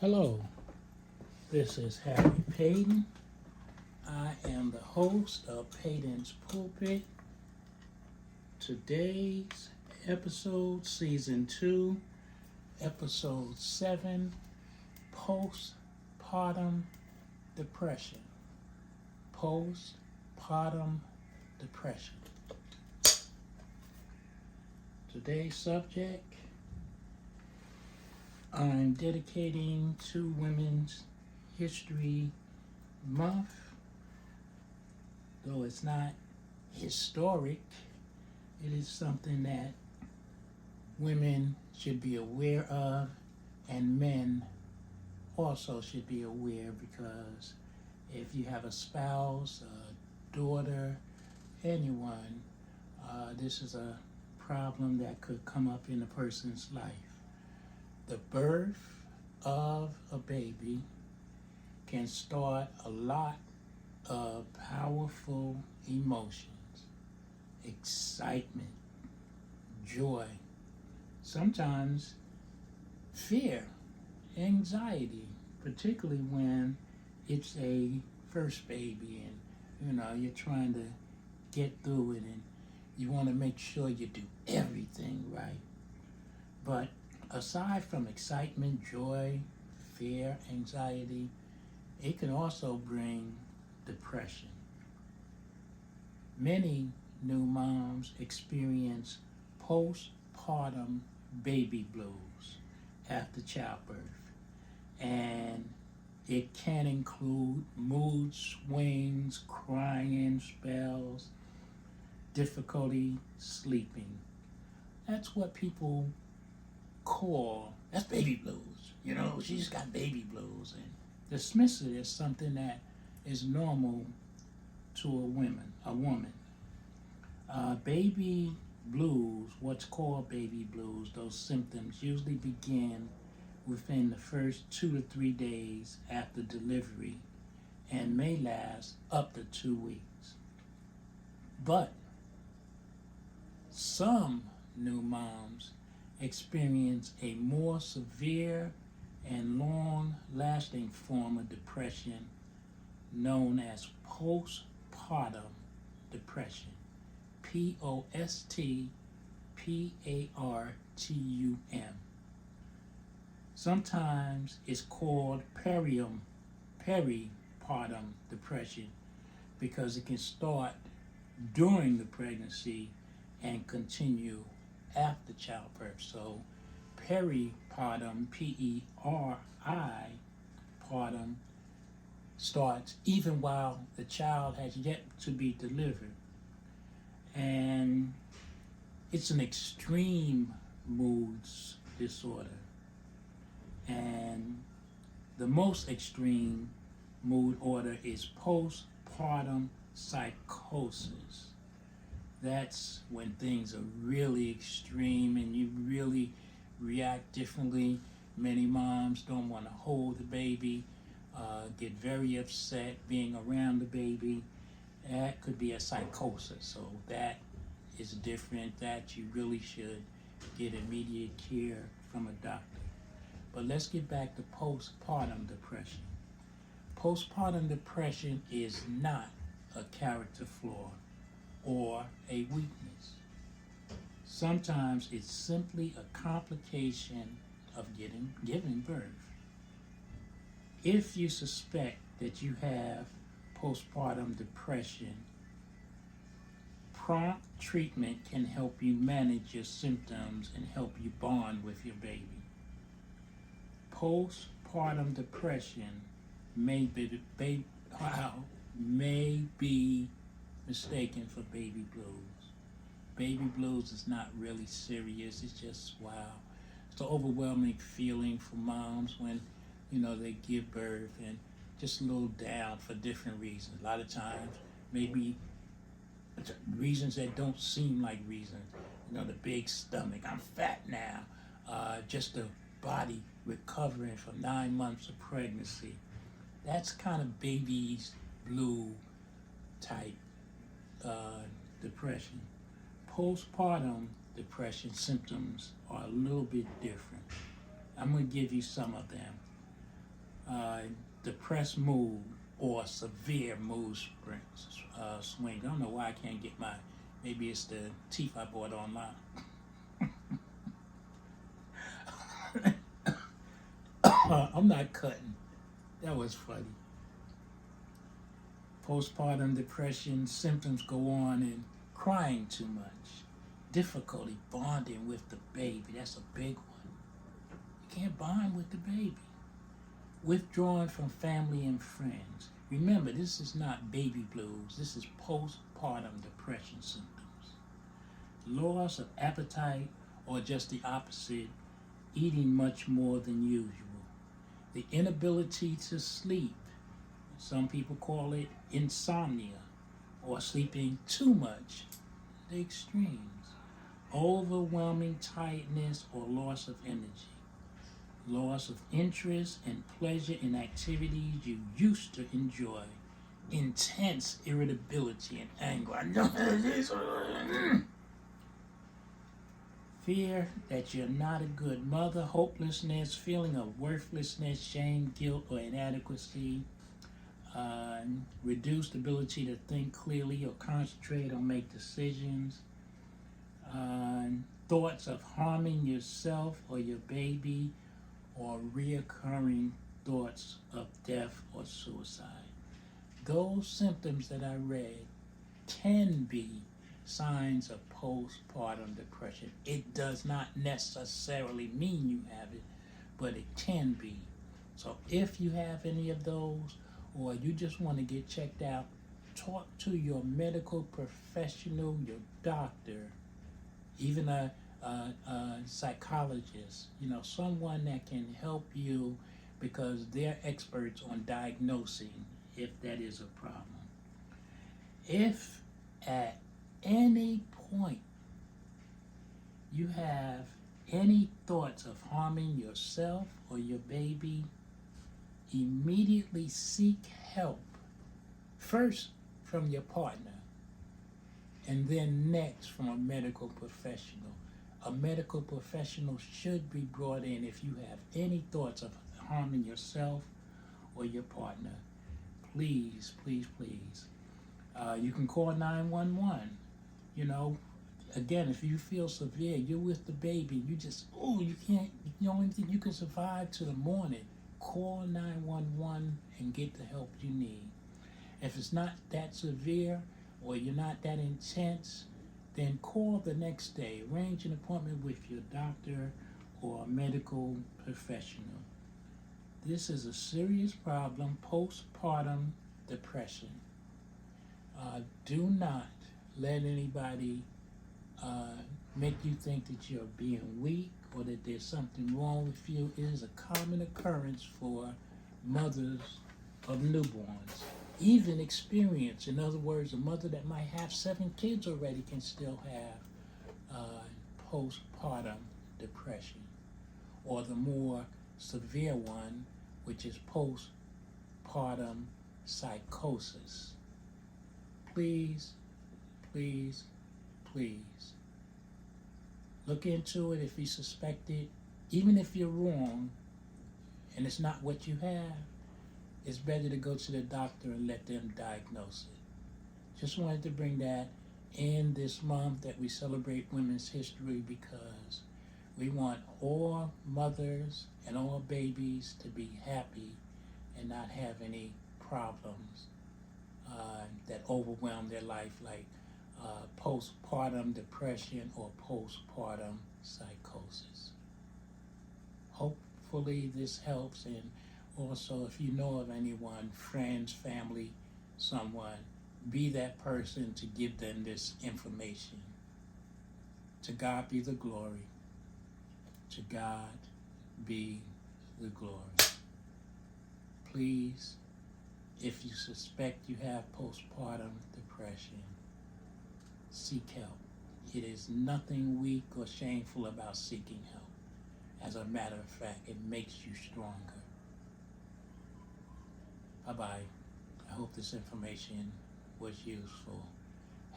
Hello, this is Harry Paden. I am the host of Paden's Pulpit. Today's episode, Season 2, Episode 7, Postpartum Depression. Postpartum Depression. Today's subject, I'm dedicating to Women's History Month. Though it's not historic, it is something that women should be aware of, and men also should be aware, because if you have a spouse, a daughter, anyone, this is a problem that could come up in a person's life. The birth of a baby can start a lot of powerful emotions: excitement, joy, sometimes fear, anxiety, particularly when it's a first baby and you're trying to get through it and you want to make sure you do everything right. But aside from excitement, joy, fear, anxiety, it can also bring depression. Many new moms experience postpartum baby blues after childbirth, and it can include mood swings, crying spells, difficulty sleeping. That's what people that's baby blues. She just got baby blues, and dismiss it as something that is normal to a woman. Baby blues, what's called baby blues, those symptoms usually begin within the first 2 to 3 days after delivery and may last up to 2 weeks. But some new moms experience a more severe and long-lasting form of depression known as postpartum depression. Postpartum. Sometimes it's called peripartum depression because it can start during the pregnancy and continue after childbirth. So peripartum, partum, starts even while the child has yet to be delivered. And it's an extreme mood disorder. And the most extreme mood order is postpartum psychosis. That's when things are really extreme and you really react differently. Many moms don't want to hold the baby, get very upset being around the baby. That could be a psychosis. So that is different. That you really should get immediate care from a doctor. But let's get back to postpartum depression. Postpartum depression is not a character flaw or a weakness. Sometimes it's simply a complication of giving birth. If you suspect that you have postpartum depression, prompt treatment can help you manage your symptoms and help you bond with your baby. Postpartum depression may be mistaken for baby blues. Baby blues is not really serious. It's just, wow. It's an overwhelming feeling for moms when, they give birth, and just a little down for different reasons. A lot of times, maybe reasons that don't seem like reasons. The big stomach, I'm fat now. Just the body recovering from 9 months of pregnancy. That's kind of baby's blue type depression. Postpartum depression symptoms are a little bit different. I'm going to give you some of them. uh, depressed mood or severe mood swings. I don't know why I can't get my, maybe it's the teeth I bought online. I'm not cutting. That was funny. Postpartum depression symptoms go on and crying too much, difficulty bonding with the baby. That's a big one. You can't bond with the baby. Withdrawing from family and friends. Remember, this is not baby blues. This is postpartum depression symptoms. Loss of appetite or just the opposite, eating much more than usual. The inability to sleep. Some people call it insomnia or sleeping too much. The extremes. Overwhelming tiredness or loss of energy. Loss of interest and pleasure in activities you used to enjoy. Intense irritability and anger. I know this. Fear that you're not a good mother, hopelessness, feeling of worthlessness, shame, guilt, or inadequacy. Reduced ability to think clearly or concentrate or make decisions. Thoughts of harming yourself or your baby, or reoccurring thoughts of death or suicide. Those symptoms that I read can be signs of postpartum depression. It does not necessarily mean you have it, but it can be. So if you have any of those, or you just want to get checked out, talk to your medical professional, your doctor, even a psychologist, someone that can help you, because they're experts on diagnosing if that is a problem. If at any point you have any thoughts of harming yourself or your baby, immediately seek help, first from your partner, and then next from a medical professional. A medical professional should be brought in if you have any thoughts of harming yourself or your partner. Please, please, please. You can call 911. Again, if you feel severe, you're with the baby, you can't, the only thing you can survive to the morning, call 911 and get the help you need. If it's not that severe or you're not that intense, then call the next day. Arrange an appointment with your doctor or a medical professional. This is a serious problem, postpartum depression. Do not let anybody make you think that you're being weak or that there's something wrong with you. It is a common occurrence for mothers of newborns. Even experience, in other words, a mother that might have 7 kids already can still have postpartum depression, or the more severe one, which is postpartum psychosis. Please, please, please look into it if you suspect it. Even if you're wrong and it's not what you have, it's better to go to the doctor and let them diagnose it. Just wanted to bring that in this month that we celebrate Women's History, because we want all mothers and all babies to be happy and not have any problems that overwhelm their life, like postpartum depression or postpartum psychosis. Hopefully this helps, and also if you know of anyone, friends, family, someone, be that person to give them this information. To God be the glory. To God be the glory. Please, if you suspect you have postpartum depression, seek help. It is nothing weak or shameful about seeking help. As a matter of fact, it makes you stronger. Bye-bye. I hope this information was useful.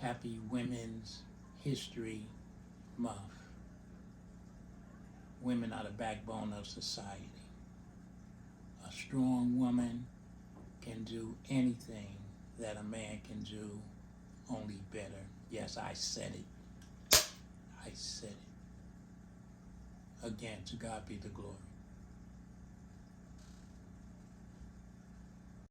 Happy Women's History Month. Women are the backbone of society. A strong woman can do anything that a man can do, only better. Yes, I said it. I said it. Again, to God be the glory.